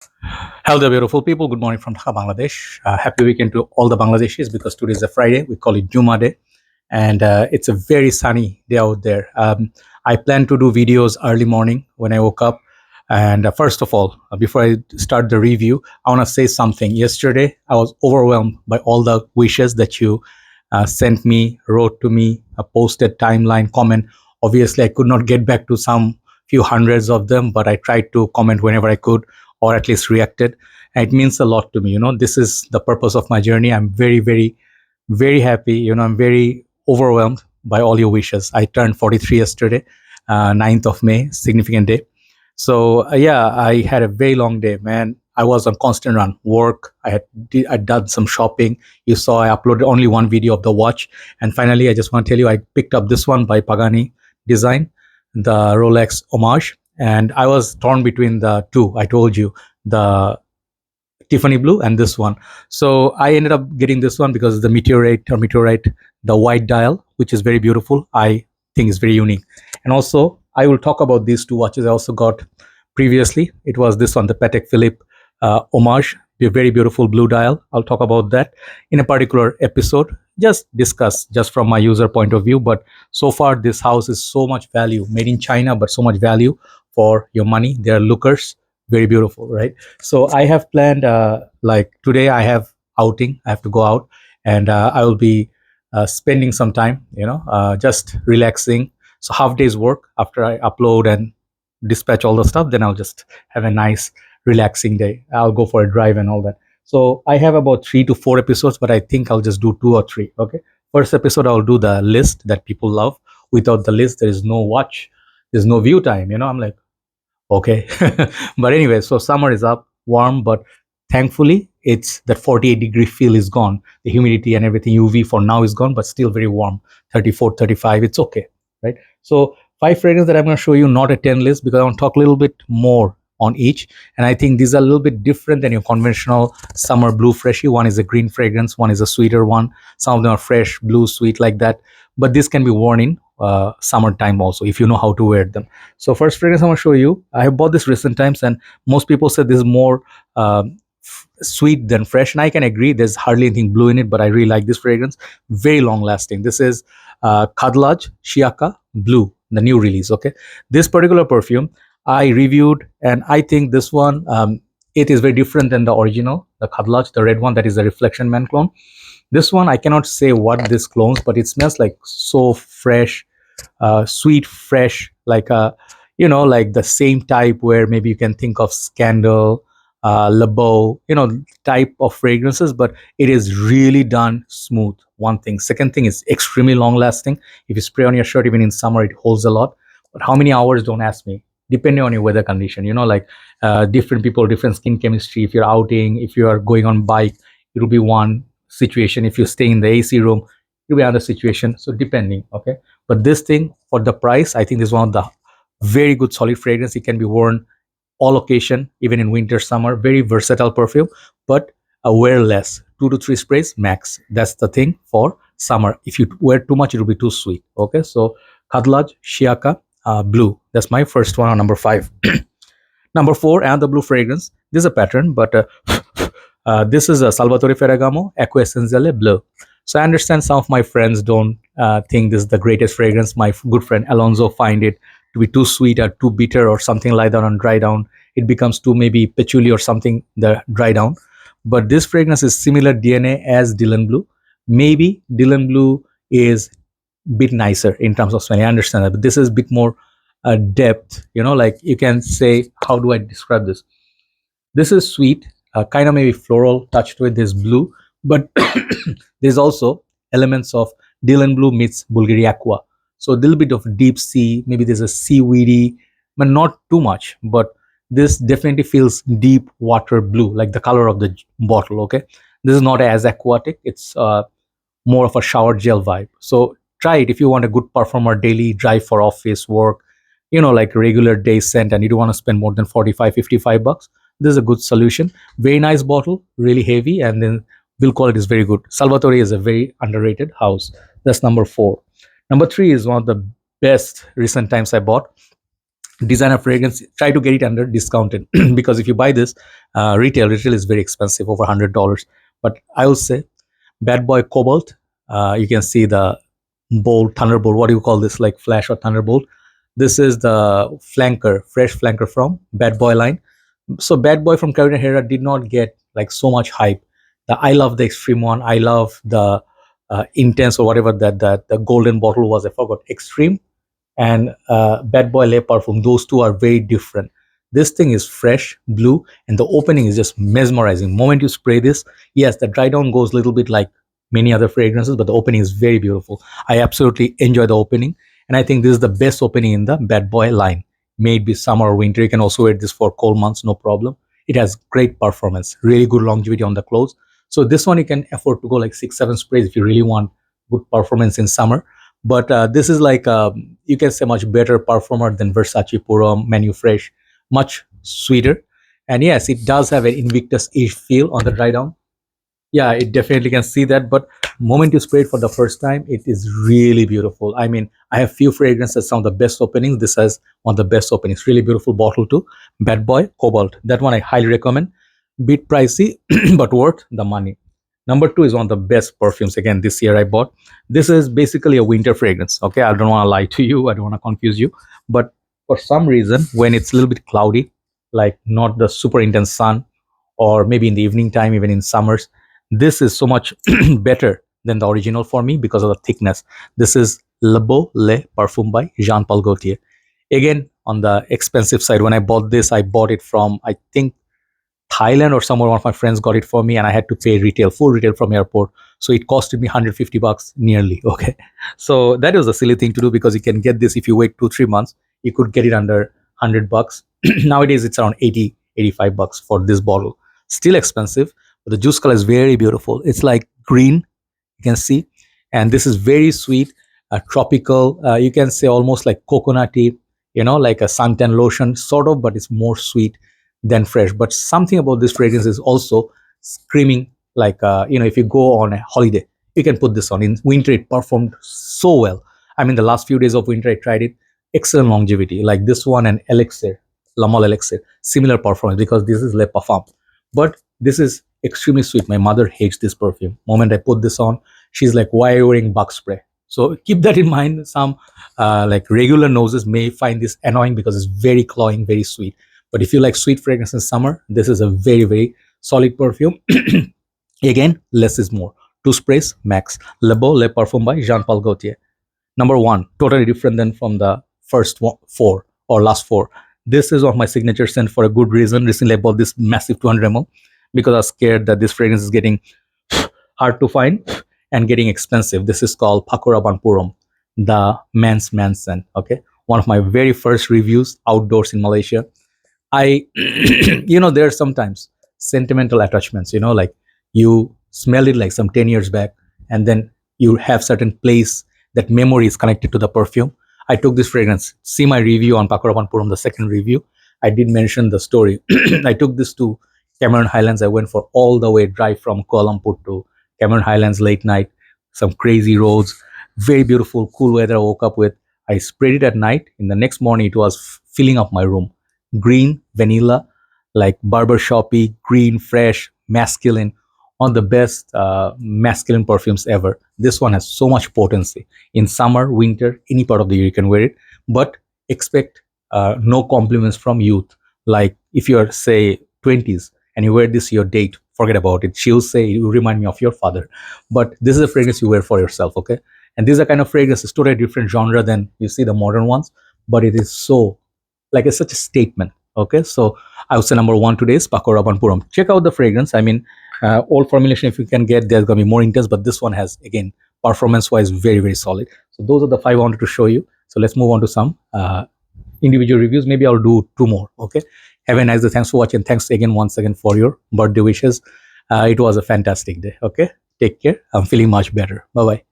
Hello, there, beautiful people. Good morning from Dhaka, Bangladesh. Happy weekend to all the Bangladeshis because today is a Friday. We call it Juma Day, and it's a very sunny day out there. I plan to do videos early morning when I woke up. And first of all, before I start the review, I want to say something. Yesterday, I was overwhelmed by all the wishes that you sent me, wrote to me, posted, timeline, comment. Obviously, I could not get back to some few hundreds of them, but I tried to comment whenever I could or at least reacted. And it means a lot to me. This is the purpose of my journey. I'm very, very, very happy. I'm very overwhelmed by all your wishes. I turned 43 yesterday, 9th of May, significant day. So yeah, I had a very long day, man. I was on constant run, work. I'd done some shopping. You saw I uploaded only one video of the watch, and finally, I just want to tell you, I picked up this one by Pagani Design, the Rolex Homage, and I was torn between the two. I told you, the Tiffany blue and this one. So I ended up getting this one because the meteorite, the white dial, which is very beautiful. I think is very unique. And also, I will talk about these two watches I also got previously. It was this one, the Patek Philippe Homage, a very beautiful blue dial. I'll talk about that in a particular episode. Just discuss just from my user point of view. But so far, this house is so much value, made in China, but so much value for your money. They are lookers, very beautiful, right? So I have planned, like today I have outing. I have to go out, and I will be spending some time, just relaxing. So half day's work after I upload and dispatch all the stuff, then I'll just have a nice relaxing day. I'll go for a drive and all that. So I have about 3 to 4 episodes, but I think I'll just do 2 or 3. Okay. First episode, I'll do the list that people love. Without the list, there is no watch, there's no view time. I'm like, okay. But anyway, so summer is up, warm, but thankfully it's that 48-degree feel is gone. The humidity and everything, UV for now is gone, but still very warm. 34, 35, it's okay, right? So 5 fragrances that I'm going to show you, not a 10 list, because I want to talk a little bit more on each. And I think these are a little bit different than your conventional summer blue freshie. One is a green fragrance, one is a sweeter one. Some of them are fresh, blue, sweet like that. But this can be worn in summertime also if you know how to wear them. So first fragrance I'm going to show you, I have bought this recent times, and most people said this is more sweet than fresh, and I can agree. There's hardly anything blue in it, but I really like this fragrance. Very long lasting. This is Khadlaj Shiyaaka Blue, the new release. Okay, this particular perfume I reviewed, and I think this one, it is very different than the original, the Khadlaj, the red one that is the Reflection Man clone. This one I cannot say what this clones, but it smells like so fresh, sweet, fresh, like like the same type where maybe you can think of Scandal, Beau, type of fragrances, but it is really done smooth. One thing. Second thing is extremely long lasting. If you spray on your shirt, even in summer, it holds a lot. But how many hours? Don't ask me. Depending on your weather condition, like different people, different skin chemistry. If you're outing, if you are going on bike, it will be one situation. If you stay in the AC room, it will be another situation. So depending, okay. But this thing, for the price, I think this is one of the very good solid fragrance. It can be worn all occasion, even in winter, summer. Very versatile perfume, but wear less, 2 to 3 sprays max. That's the thing for summer. If you wear too much, it will be too sweet. Okay, so Khadlaj Shiaka Blue. That's my first one on number 5. Number 4, another blue fragrance. This is a pattern, but this is a Salvatore Ferragamo Acqua Essenziale Blue. So I understand some of my friends don't think this is the greatest fragrance. My good friend Alonso find it to be too sweet or too bitter or something like that on dry down. It becomes too maybe patchouli or something, the dry down. But this fragrance is similar DNA as Dylan Blue. Maybe Dylan Blue is a bit nicer in terms of smell. I understand that, but this is a bit more depth. Like you can say, how do I describe this? This is sweet, kind of maybe floral touched with this blue, but there's also elements of Dylan Blue meets Bulgari Aqua. So a little bit of deep sea, maybe there's a seaweedy, but not too much. But this definitely feels deep water blue, like the color of the bottle. Okay, this is not as aquatic. It's more of a shower gel vibe. So try it if you want a good performer daily drive for office work, like regular day scent, and you don't want to spend more than 45, 55 bucks. This is a good solution. Very nice bottle, really heavy, and then build quality is very good. Salvatore is a very underrated house. That's number 4. Number 3 is one of the best recent times I bought. designer fragrance, try to get it under discounted because if you buy this retail is very expensive, over $100. But I will say Bad Boy Cobalt, you can see the bolt, thunderbolt, what do you call this, like flash or thunderbolt. This is the flanker, fresh flanker from Bad Boy line. So Bad Boy from Carolina Herrera did not get like so much hype. I love the extreme one, I love the intense or whatever that the golden bottle was, I forgot, extreme, and Bad Boy Le Parfum. Those two are very different. This thing is fresh, blue, and the opening is just mesmerizing. Moment you spray this, yes, the dry down goes a little bit like many other fragrances, but the opening is very beautiful. I absolutely enjoy the opening, and I think this is the best opening in the Bad Boy line. May it be summer or winter, you can also wear this for cold months, no problem. It has great performance, really good longevity on the clothes. So this one you can afford to go like 6, 7 sprays if you really want good performance in summer. But this is like you can say much better performer than Versace Purum, Manu Fresh, much sweeter. And yes, it does have an Invictus-ish feel on the dry down. Yeah, it definitely can see that. But moment you spray it for the first time, it is really beautiful. I mean, I have few fragrances, some of the best openings. This has one of the best openings. Really beautiful bottle too. Bad Boy Cobalt. That one I highly recommend. Bit pricey, but worth the money. Number two is one of the best perfumes. Again, this year I bought. This is basically a winter fragrance. Okay, I don't want to lie to you. I don't want to confuse you. But for some reason, when it's a little bit cloudy, like not the super intense sun, or maybe in the evening time, even in summers, this is so much better than the original for me because of the thickness. This is Le Beau Le Parfum by Jean-Paul Gaultier. Again, on the expensive side, when I bought this, I bought it from, I think, Thailand or somewhere. One of my friends got it for me, and I had to pay retail, full retail from airport. So it costed me $150 nearly. Okay, so that was a silly thing to do because you can get this if you wait 2, 3 months. You could get it under $100. Nowadays it's around 80, $85 for this bottle. Still expensive, but the juice color is very beautiful. It's like green, you can see, and this is very sweet, tropical. You can say almost like coconutty, like a suntan lotion sort of, but it's more sweet than fresh. But something about this fragrance is also screaming like if you go on a holiday, you can put this on. In winter it performed so well. I mean, the last few days of winter I tried it, excellent longevity. Like this one and Elixir, La Mole Elixir, similar performance because this is Le Parfum, but this is extremely sweet. My mother hates this perfume. Moment I put this on, she's like, why are you wearing bug spray? So keep that in mind. Some like regular noses may find this annoying because it's very cloying, very sweet. But if you like sweet fragrance in summer, this is a very, very solid perfume. Again, less is more. 2 sprays max. Le Beau Le Parfum by Jean-Paul Gaultier. Number one, totally different than from the first four or last four. This is one of my signature scent for a good reason. Recently, I bought this massive 200 ml because I was scared that this fragrance is getting hard to find and getting expensive. This is called Paco Rabanne Purum, the man's scent. Okay, one of my very first reviews outdoors in Malaysia. I, there are sometimes sentimental attachments, like you smell it like some 10 years back, and then you have certain place that memory is connected to the perfume. I took this fragrance. See my review on Paco Rabanne Purum, the second review. I did mention the story. I took this to Cameron Highlands. I went for all the way drive from Kuala Lumpur to Cameron Highlands late night, some crazy roads, very beautiful, cool weather I woke up with. I sprayed it at night. In the next morning, it was filling up my room. Green, vanilla, like barbershoppy, green, fresh, masculine, one of the best masculine perfumes ever. This one has so much potency. In summer, winter, any part of the year you can wear it, but expect no compliments from youth. Like if you're, say, 20s and you wear this to your date, forget about it. She'll say, you remind me of your father. But this is a fragrance you wear for yourself, okay? And these are kind of fragrances, totally different genre than you see the modern ones, but it is so, like, it's such a statement. Okay, so I would say number one today is Paco Rabanne Purum. Check out the fragrance. I mean, old formulation, if you can get, there's gonna be more intense, but this one has, again, performance wise, very, very solid. So those are the 5 I wanted to show you. So let's move on to some individual reviews. Maybe I'll do 2 more. Okay, have a nice day. Thanks for watching. Thanks again, once again, for your birthday wishes. It was a fantastic day. Okay, take care. I'm feeling much better. Bye bye.